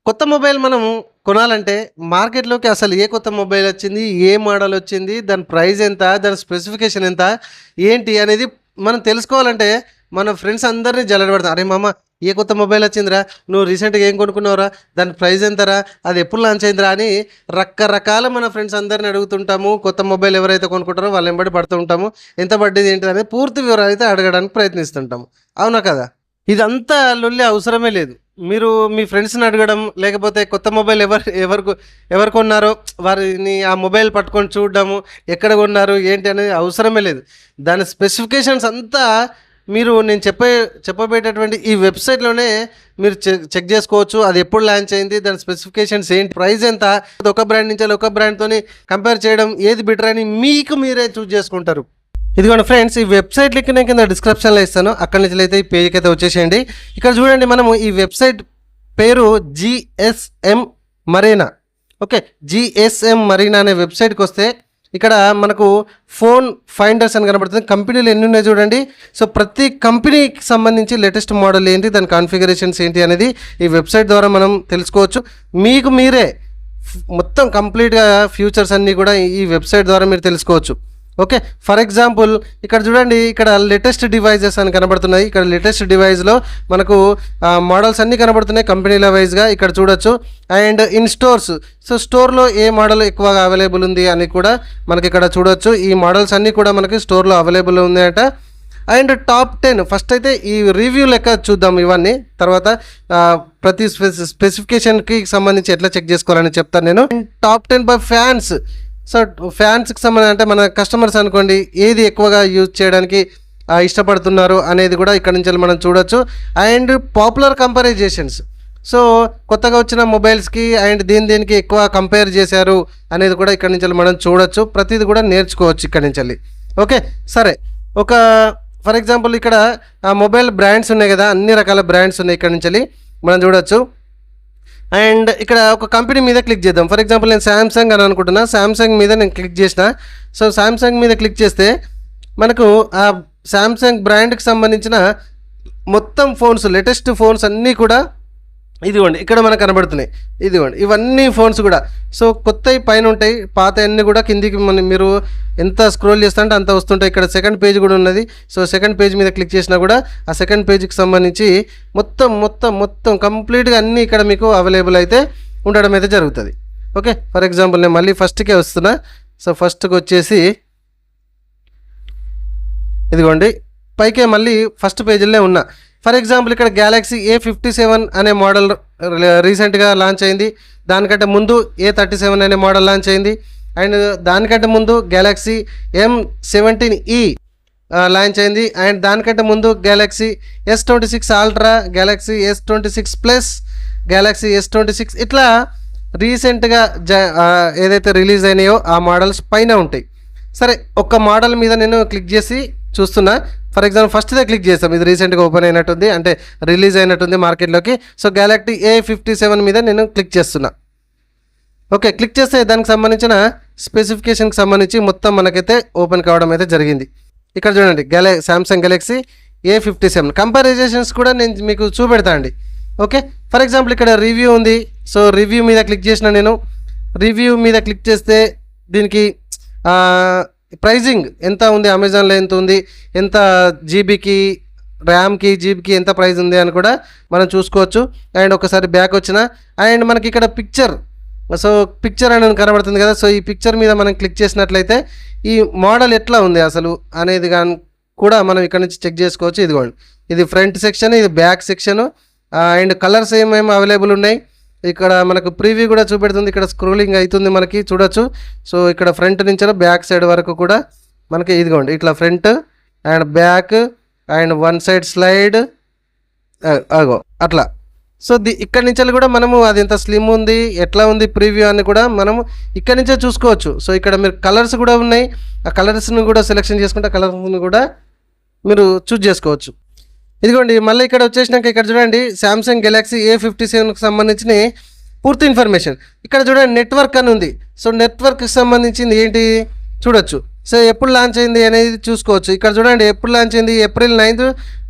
కొత్త మొబైల్ మనం కొనాలంటే మార్కెట్‌లోకి అసలు ఏ కొత్త మొబైల్ వచ్చింది? ఏ మోడల్ వచ్చింది? దాని ప్రైస్ ఎంత? దాని స్పెసిఫికేషన్ ఎంత? ఏంటి అనేది మనం తెలుసుకోవాలంటే మన ఫ్రెండ్స్ అందరిని జల్లెడబడతాం. "అరే మామ ఏ కొత్త మొబైల్ వచ్చిందిరా? నువ్వు రీసెంట్‌గా ఏం కొనుక్కున్నావురా? దాని ప్రైస్ ఎంతరా? అది ఎప్పుడు లాంచ్ అయిందిరా?" అని రకరకాల మన ఫ్రెండ్స్ అందరిని అడుగుతుంటాము. కొత్త మొబైల్ ఎవరైతే కొనుక్కుంటారో వాళ్ళ వెంబడి పడుతూ ఉంటాము. ఎంత పడ్డది ఏంటిది అనేది పూర్తి వివరాలు అయితే అడగడానికి ప్రయత్నిస్తుంటాము. అవునా కదా? ఇదంతా లొల్లి అవసరమే లేదు. మీరు మీ ఫ్రెండ్స్‌ని అడగడం, లేకపోతే కొత్త మొబైల్ ఎవరు కొన్నారో వారిని ఆ మొబైల్ పట్టుకొని చూడడము, ఎక్కడ కొన్నారు, ఏంటి అనేది అవసరమే లేదు. దాని స్పెసిఫికేషన్స్ అంతా మీరు నేను చెప్పబోయేటటువంటి ఈ వెబ్‌సైట్‌లోనే మీరు చెక్ చేసుకోవచ్చు. అది ఎప్పుడు లాంచ్ అయింది, దాని స్పెసిఫికేషన్స్ ఏంటి, ప్రైస్ ఎంత, ఒక బ్రాండ్ నుంచి ఒక బ్రాండ్‌తోని కంపేర్ చేయడం ఏది బెటర్ అని మీకు మీరే చూజ్ చేసుకుంటారు. ఇదిగోండి ఫ్రెండ్స్, ఈ వెబ్సైట్ లింక్ నేను కింద డిస్క్రిప్షన్లో ఇస్తాను. అక్కడి నుంచి అయితే ఈ పేజ్కి అయితే వచ్చేసేయండి. ఇక్కడ చూడండి, మనము ఈ వెబ్సైట్ పేరు GSM Marina. Okay, GSM Marina అనే వెబ్సైట్కి వస్తే ఇక్కడ మనకు ఫోన్ ఫైండర్స్ అని కనబడుతుంది. కంపెనీలు ఎన్ని ఉన్నాయి చూడండి. సో ప్రతి కంపెనీకి సంబంధించి లేటెస్ట్ మోడల్ ఏంటి, దాని కాన్ఫిగరేషన్స్ ఏంటి అనేది ఈ వెబ్సైట్ ద్వారా మనం తెలుసుకోవచ్చు. మీకు మీరే మొత్తం కంప్లీట్గా ఫ్యూచర్స్ అన్నీ కూడా ఈ వెబ్సైట్ ద్వారా మీరు తెలుసుకోవచ్చు. ఓకే, ఫర్ ఎగ్జాంపుల్ ఇక్కడ చూడండి, ఇక్కడ లేటెస్ట్ డివైజెస్ అని కనబడుతున్నాయి. ఇక్కడ లేటెస్ట్ డివైస్లో మనకు మోడల్స్ అన్నీ కనబడుతున్నాయి కంపెనీల వైజ్గా ఇక్కడ చూడొచ్చు. అండ్ ఇన్ స్టోర్స్, సో స్టోర్లో ఏ మోడల్ ఎక్కువగా అవైలబుల్ ఉంది అని కూడా మనకి ఇక్కడ చూడొచ్చు. ఈ మోడల్స్ అన్నీ కూడా మనకి స్టోర్లో అవైలబుల్ ఉన్నాయట. అండ్ టాప్ 10 ఫస్ట్ అయితే ఈ రివ్యూ లెక్క చూద్దాం. ఇవన్నీ తర్వాత ప్రతి స్పెసిఫికేషన్కి సంబంధించి ఎట్లా చెక్ చేసుకోవాలని చెప్తాను నేను. Top 10 by fans. సో ఫ్యాన్స్కి సంబంధించి అంటే మన కస్టమర్స్ అనుకోండి, ఏది ఎక్కువగా యూజ్ చేయడానికి ఇష్టపడుతున్నారు అనేది కూడా ఇక్కడ నుంచి మనం చూడొచ్చు. అండ్ పాపులర్ కంపారిజేషన్స్, సో కొత్తగా వచ్చిన మొబైల్స్కి అండ్ దీనికి ఎక్కువ కంపేర్ చేశారు అనేది కూడా ఇక్కడ నుంచి మనం చూడొచ్చు. ప్రతిది కూడా నేర్చుకోవచ్చు ఇక్కడ నుంచి. ఓకే సరే, ఒక ఫర్ ఎగ్జాంపుల్ ఇక్కడ మొబైల్ బ్రాండ్స్ ఉన్నాయి కదా, అన్ని రకాల బ్రాండ్స్ ఉన్నాయి ఇక్కడ నుంచి మనం చూడొచ్చు. అండ్ ఇక్కడ ఒక కంపెనీ మీద క్లిక్ చేద్దాం. ఫర్ ఎగ్జాంపుల్ నేను శాంసంగ్ అని అనుకుంటున్నా. శాంసంగ్ మీద నేను క్లిక్ చేసిన. సో శాంసంగ్ మీద క్లిక్ చేస్తే మనకు ఆ శాంసంగ్ బ్రాండ్కి సంబంధించిన మొత్తం ఫోన్స్, లేటెస్ట్ ఫోన్స్ అన్నీ కూడా ఇదిగోండి ఇక్కడ మనకు కనబడుతున్నాయి. ఇదిగోండి ఇవన్నీ ఫోన్స్ కూడా. సో కొత్తవి పైన ఉంటాయి, పాత అన్నీ కూడా కిందికి మీరు ఎంత స్క్రోల్ చేస్తుంటే అంత వస్తుంటాయి. ఇక్కడ సెకండ్ పేజ్ కూడా ఉన్నది. సో సెకండ్ పేజ్ మీద క్లిక్ చేసినా కూడా ఆ సెకండ్ పేజ్కి సంబంధించి మొత్తం కంప్లీట్గా అన్నీ ఇక్కడ మీకు అవైలబుల్ అయితే ఉండడం అయితే జరుగుతుంది. ఓకే, ఫర్ ఎగ్జాంపుల్ నేను మళ్ళీ ఫస్ట్కే వస్తున్నా. సో ఫస్ట్కి వచ్చేసి ఇదిగోండి పైకే మళ్ళీ ఫస్ట్ పేజీలోనే ఉన్నా. ఫర్ ఎగ్జాంపుల్ ఇక్కడ గ్యాలక్సీ A57 అనే మోడల్ రీసెంట్గా లాంచ్ అయింది. దానికంటే ముందు A37 అనే మోడల్ లాంచ్ అయింది. అండ్ దానికంటే ముందు గ్యాలక్సీ M17E లాంచ్ అయింది. అండ్ దానికంటే ముందు Galaxy S26 ultra, Galaxy S26 plus, Galaxy S26 ఇట్లా రీసెంట్గా ఏదైతే రిలీజ్ అయినాయో ఆ మోడల్స్ పైన ఉంటాయి. సరే, ఒక్క మోడల్ మీద నేను క్లిక్ చేసి చూస్తున్నా. ఫర్ ఎగ్జాంపుల్ ఫస్ట్దే క్లిక్ చేస్తాం. ఇది రీసెంట్గా ఓపెన్ అయినట్టుంది, అంటే రిలీజ్ అయినట్టుంది మార్కెట్లోకి. సో గ్యాలక్సీ A57 మీద నేను క్లిక్ చేస్తున్నా. ఓకే, క్లిక్ చేస్తే దానికి సంబంధించిన స్పెసిఫికేషన్కి సంబంధించి మొత్తం మనకైతే ఓపెన్ కావడం అయితే జరిగింది. ఇక్కడ చూడండి శాంసంగ్ గెలాక్సీ A57 కంపారిజేషన్స్ కూడా నేను మీకు చూపెడతా అండి. ఓకే, ఫర్ ఎగ్జాంపుల్ ఇక్కడ రివ్యూ ఉంది. సో రివ్యూ మీద క్లిక్ చేసిన నేను. రివ్యూ మీద క్లిక్ చేస్తే దీనికి ప్రైజింగ్ ఎంత ఉంది, అమెజాన్లో ఎంత ఉంది, ఎంత జీబీకి, ర్యామ్కి, జీబీకి ఎంత ప్రైస్ ఉంది అని కూడా మనం చూసుకోవచ్చు. అండ్ ఒకసారి బ్యాక్ వచ్చిన అండ్ మనకి ఇక్కడ పిక్చర్, సో పిక్చర్ అనేది కనబడుతుంది కదా. సో ఈ పిక్చర్ మీద మనం క్లిక్ చేసినట్లయితే ఈ మోడల్ ఎట్లా ఉంది అసలు అనేది కానీ కూడా మనం ఇక్కడ నుంచి చెక్ చేసుకోవచ్చు. ఇదిగోండి, ఇది ఫ్రంట్ సెక్షన్, ఇది బ్యాక్ సెక్షన్. అండ్ కలర్స్ ఏమేమి అవైలబుల్ ఉన్నాయి, ఇక్కడ మనకు ప్రీవ్యూ కూడా చూపెడుతుంది. ఇక్కడ స్క్రోలింగ్ అవుతుంది మనకి చూడొచ్చు. సో ఇక్కడ ఫ్రంట్ నుంచి బ్యాక్ సైడ్ వరకు కూడా మనకి ఇదిగోండి ఇట్లా front and back and one side slide అగో అట్లా. సో ఇక్కడి నుంచి కూడా మనము అది ఎంత స్లిమ్ ఉంది, ఎట్లా ఉంది ప్రీవ్యూ అని కూడా మనము ఇక్కడి నుంచే చూసుకోవచ్చు. సో ఇక్కడ మీరు కలర్స్ కూడా ఉన్నాయి, ఆ కలర్స్ని కూడా సెలెక్షన్ చేసుకుంటే కలర్స్ని కూడా మీరు చూజ్ చేసుకోవచ్చు. ఇదిగోండి మళ్ళీ ఇక్కడ వచ్చేసినాక ఇక్కడ చూడండి శాంసంగ్ గెలాక్సీ A57కి సంబంధించిన పూర్తి ఇన్ఫర్మేషన్. ఇక్కడ చూడండి నెట్వర్క్ అని ఉంది. సో నెట్వర్క్కి సంబంధించింది ఏంటి చూడొచ్చు. సో ఎప్పుడు లాంచ్ అయింది అనేది చూసుకోవచ్చు. ఇక్కడ చూడండి ఎప్పుడు లాంచ్ అయింది, April 9th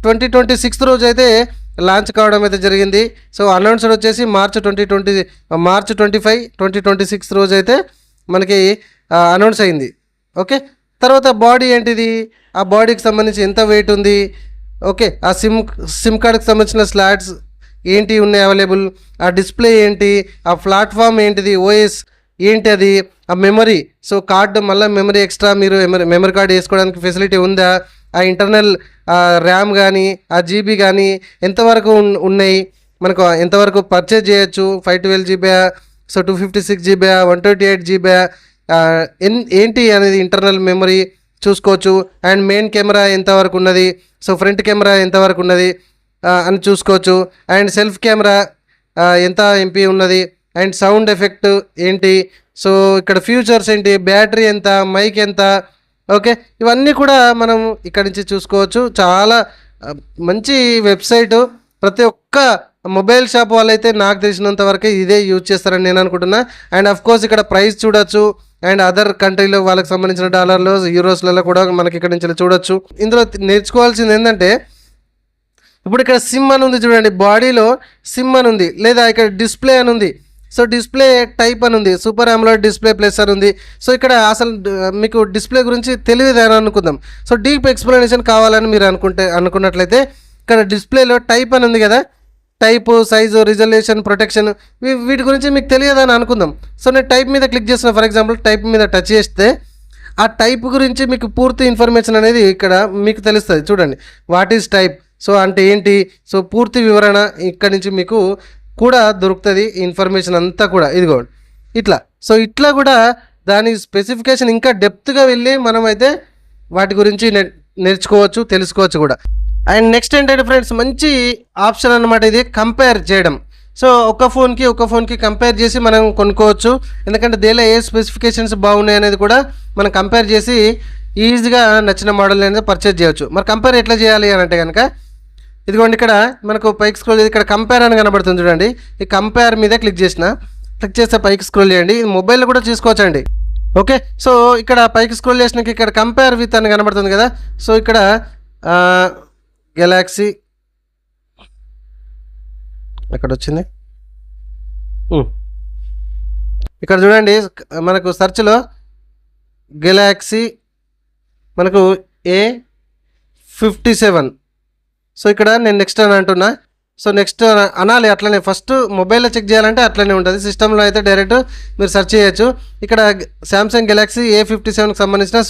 2026 రోజు అయితే లాంచ్ కావడం అయితే జరిగింది. సో అనౌన్స్డ్ వచ్చేసి మార్చ్ 25 2026 రోజు అయితే మనకి అనౌన్స్ అయింది. ఓకే, తర్వాత బాడీ ఏంటిది, ఆ బాడీకి సంబంధించి ఎంత వెయిట్ ఉంది, ఓకే, ఆ సిమ్ కార్డ్కి సంబంధించిన స్లాట్స్ ఏంటి ఉన్నాయి అవైలబుల్, ఆ డిస్ప్లే ఏంటి, ఆ ప్లాట్ఫామ్ ఏంటిది, ఓఎస్ ఏంటి, అది ఆ మెమరీ, సో కార్డు మళ్ళీ మెమరీ ఎక్స్ట్రా మీరు మెమరీ కార్డు వేసుకోవడానికి ఫెసిలిటీ ఉందా, ఆ ఇంటర్నల్ ర్యామ్ కానీ ఆ జీబీ కానీ ఎంతవరకు ఉన్నాయి, మనకు ఎంతవరకు పర్చేజ్ చేయొచ్చు, 512 GB, సో 256 GB, 128 GB, ఏంటి అనేది ఇంటర్నల్ మెమరీ చూసుకోవచ్చు. అండ్ మెయిన్ కెమెరా ఎంతవరకు ఉన్నది, సో ఫ్రంట్ కెమెరా ఎంతవరకు ఉన్నది అని చూసుకోవచ్చు. అండ్ సెల్ఫ్ కెమెరా ఎంత ఎంపీ ఉన్నది, అండ్ సౌండ్ ఎఫెక్ట్ ఏంటి, సో ఇక్కడ ఫ్యూచర్స్ ఏంటి, బ్యాటరీ ఎంత, మైక్ ఎంత, ఓకే, ఇవన్నీ కూడా మనం ఇక్కడ నుంచి చూసుకోవచ్చు. చాలా మంచి వెబ్సైటు. ప్రతి ఒక్క మొబైల్ షాప్ వాళ్ళైతే నాకు తెలిసినంత వరకు ఇదే యూజ్ చేస్తారని నేను అనుకుంటున్నా. అండ్ అఫ్ కోర్స్ ఇక్కడ ప్రైస్ చూడొచ్చు, అండ్ అదర్ కంట్రీలో వాళ్ళకి సంబంధించిన డాలర్లు యూరోస్లలో కూడా మనకి ఇక్కడ నుంచి చూడొచ్చు. ఇందులో నేర్చుకోవాల్సింది ఏంటంటే, ఇప్పుడు ఇక్కడ సిమ్ అని ఉంది చూడండి, బాడీలో సిమ్ అని ఉంది, లేదా ఇక్కడ డిస్ప్లే అని ఉంది, సో డిస్ప్లే టైప్ అని ఉంది, సూపర్ AMOLED డిస్ప్లే ప్లస్ అని ఉంది. సో ఇక్కడ అసలు మీకు డిస్ప్లే గురించి తెలియదు అని అనుకుందాం. సో డీప్ ఎక్స్ప్లెనేషన్ కావాలని మీరు అనుకున్నట్లయితే ఇక్కడ డిస్ప్లేలో టైప్ అని ఉంది కదా, టైపు, సైజు, రిజల్యూషన్, ప్రొటెక్షన్, వీటి గురించి మీకు తెలియదని అనుకుందాం. సో నేను టైప్ మీద క్లిక్ చేసిన, ఫర్ ఎగ్జాంపుల్ టైప్ మీద టచ్ చేస్తే ఆ టైప్ గురించి మీకు పూర్తి ఇన్ఫర్మేషన్ అనేది ఇక్కడ మీకు తెలుస్తుంది. చూడండి, వాట్ ఈజ్ టైప్, సో అంటే ఏంటి, సో పూర్తి వివరణ ఇక్కడ నుంచి మీకు కూడా దొరుకుతుంది ఇన్ఫర్మేషన్ అంతా కూడా. ఇదిగోండి ఇట్లా, సో ఇట్లా కూడా దాని స్పెసిఫికేషన్ ఇంకా డెప్త్గా వెళ్ళి మనమైతే వాటి గురించి నేర్చుకోవచ్చు, తెలుసుకోవచ్చు కూడా. అండ్ నెక్స్ట్ ఏంటంటే ఫ్రెండ్స్, మంచి ఆప్షన్ అనమాట ఇది, కంపేర్ చేయడం. సో ఒక ఫోన్కి కంపేర్ చేసి మనం కొనుక్కోవచ్చు. ఎందుకంటే దేనిలో ఏ స్పెసిఫికేషన్స్ బాగున్నాయి అనేది కూడా మనం కంపేర్ చేసి ఈజీగా నచ్చిన మోడల్ అనేది పర్చేజ్ చేయొచ్చు. మరి కంపేర్ ఎట్లా చేయాలి అని అంటే కనుక, ఇదిగోండి ఇక్కడ మనకు పైకి స్క్రోల్ చేసి ఇక్కడ కంపేర్ అని కనబడుతుంది చూడండి, ఈ కంపేర్ మీద క్లిక్ చేస్తే పైకి స్క్రోల్ చేయండి. ఇది మొబైల్లో కూడా చేసుకోవచ్చండి. ఓకే, సో ఇక్కడ పైకి స్క్రోల్ చేసినాక ఇక్కడ కంపేర్ విత్ అని కనబడుతుంది కదా, సో ఇక్కడ గెలాక్సీ ఎక్కడ వచ్చింది, ఇక్కడ చూడండి మనకు సెర్చ్లో గెలాక్సీ మనకు A57. సో ఇక్కడ నేను నెక్స్ట్ అని అంటున్నా, సో నెక్స్ట్ అనాలి అట్లనే. ఫస్ట్ మొబైల్లో చెక్ చేయాలంటే అట్లనే ఉంటుంది, సిస్టంలో అయితే డైరెక్ట్ మీరు సెర్చ్ చేయొచ్చు. ఇక్కడ శాంసంగ్ గెలాక్సీ A57కి సంబంధించిన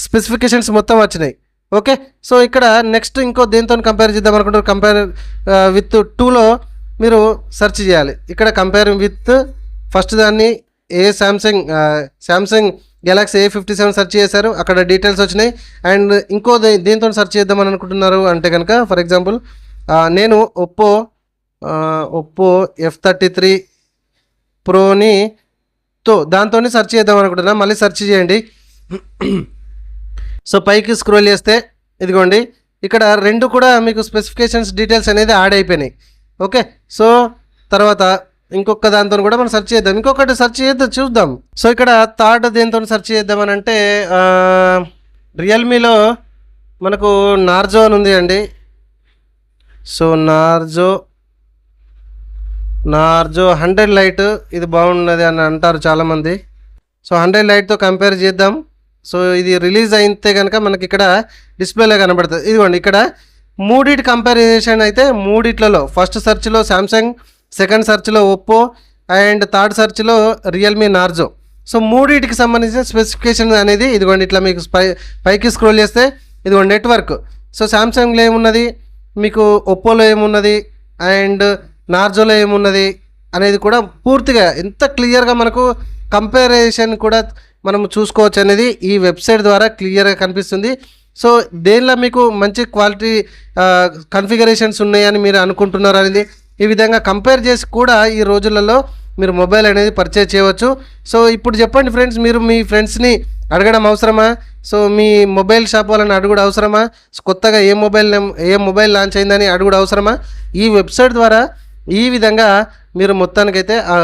స్పెసిఫికేషన్స్ మొత్తం వచ్చినాయి. ఓకే, సో ఇక్కడ నెక్స్ట్ ఇంకో దేంతో కంపేర్ చేద్దాం అనుకుంటారు, కంపేర్ విత్ 2లో మీరు సెర్చ్ చేయాలి. ఇక్కడ కంపేర్ విత్ ఫస్ట్ దాన్ని శాంసంగ్ గెలాక్సీ A57 సెర్చ్ చేశారు, అక్కడ డీటెయిల్స్ వచ్చినాయి. అండ్ ఇంకో దేంతో సెర్చ్ చేద్దామని అనుకుంటున్నారు అంటే కనుక, ఫర్ ఎగ్జాంపుల్ నేను ఒప్పో F33 ప్రోని దాంతో సెర్చ్ చేద్దాం అనుకుంటున్నా. మళ్ళీ సెర్చ్ చేయండి. సో పైకి స్క్రోల్ చేస్తే ఇదిగోండి ఇక్కడ రెండు కూడా మీకు స్పెసిఫికేషన్స్ డీటెయిల్స్ అనేది యాడ్ అయిపోయినాయి. ఓకే, సో తర్వాత ఇంకొక దాంతో కూడా మనం సెర్చ్ చేద్దాం, ఇంకొకటి సెర్చ్ చేద్దాం చూద్దాం. సో ఇక్కడ థర్డ్ దేంతో సెర్చ్ చేద్దామని అంటే రియల్మీలో మనకు నార్జో అని ఉంది అండి. సో నార్జో 100 లైట్ ఇది బాగున్నది అని అంటారు చాలామంది. సో 100 లైట్తో కంపేర్ చేద్దాం. సో ఇది రిలీజ్ అయితే కనుక మనకి ఇక్కడ డిస్ప్లేలో కనబడుతుంది. ఇదిగోండి ఇక్కడ మూడిటి కంపారిజన్ అయితే మూడిట్లలో ఫస్ట్ సెర్చ్లో శాంసంగ్, సెకండ్ సెర్చ్లో ఒప్పో అండ్ థర్డ్ సెర్చ్లో రియల్మీ నార్జో. సో మూడిటికి సంబంధించిన స్పెసిఫికేషన్ అనేది ఇదిగోండి ఇట్లా మీకు పైకి స్క్రోల్ చేస్తే ఇదిగోండి నెట్వర్క్. సో శాంసంగ్లో ఏమున్నది, మీకు ఒప్పోలో ఏమున్నది అండ్ నార్జోలో ఏమున్నది అనేది కూడా పూర్తిగా ఎంత క్లియర్గా మనకు కంపారిజన్ కూడా మనం చూసుకోవచ్చు అనేది ఈ వెబ్సైట్ ద్వారా క్లియర్గా కనిపిస్తుంది. సో దేనిలో మీకు మంచి క్వాలిటీ కన్ఫిగరేషన్స్ ఉన్నాయని మీరు అనుకుంటున్నారు అనేది ఈ విధంగా కంపేర్ చేసి కూడా ఈ రోజులలో మీరు మొబైల్ అనేది పర్చేజ్ చేయవచ్చు. సో ఇప్పుడు చెప్పండి ఫ్రెండ్స్, మీరు మీ ఫ్రెండ్స్ని అడగడం అవసరమా? సో మీ మొబైల్ షాప్ వాళ్ళని అడుగుడు అవసరమా? కొత్తగా ఏ మొబైల్ లాంచ్ అయిందని అడుగుడు అవసరమా? ఈ వెబ్సైట్ ద్వారా ఈ విధంగా మీరు మొత్తానికైతే ఆ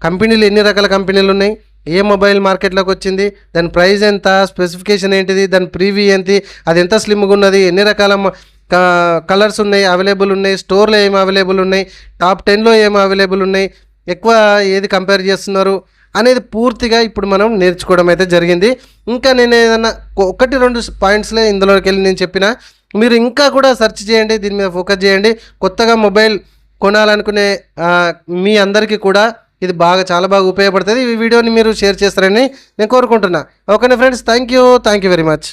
కంపెనీలు ఎన్ని రకాల కంపెనీలు ఉన్నాయి, ఏ మొబైల్ మార్కెట్లోకి వచ్చింది, దాని ప్రైస్ ఎంత, స్పెసిఫికేషన్ ఏంటిది, దాని ప్రీవ్యూ ఏంటి, అది ఎంత స్లిమ్గా ఉన్నది, ఎన్ని రకాల కలర్స్ ఉన్నాయి, అవైలబుల్ ఉన్నాయి, స్టోర్లో ఏమి అవైలబుల్ ఉన్నాయి, టాప్ 10లో ఏమి అవైలబుల్ ఉన్నాయి, ఎక్కువ ఏది కంపేర్ చేస్తున్నారు అనేది పూర్తిగా ఇప్పుడు మనం నేర్చుకోవడం అయితే జరిగింది. ఇంకా నేను ఏదన్నా 1-2 పాయింట్స్లే ఇందులోకి వెళ్ళి నేను చెప్పిన, మీరు ఇంకా కూడా సెర్చ్ చేయండి, దీని మీద ఫోకస్ చేయండి. కొత్తగా మొబైల్ కొనాలనుకునే మీ అందరికీ కూడా ఇది చాలా బాగా ఉపయోగపడుతుంది. ఈ వీడియోని మీరు షేర్ చేస్తారని నేను కోరుకుంటున్నా. ఓకేనా friends, thank you very much.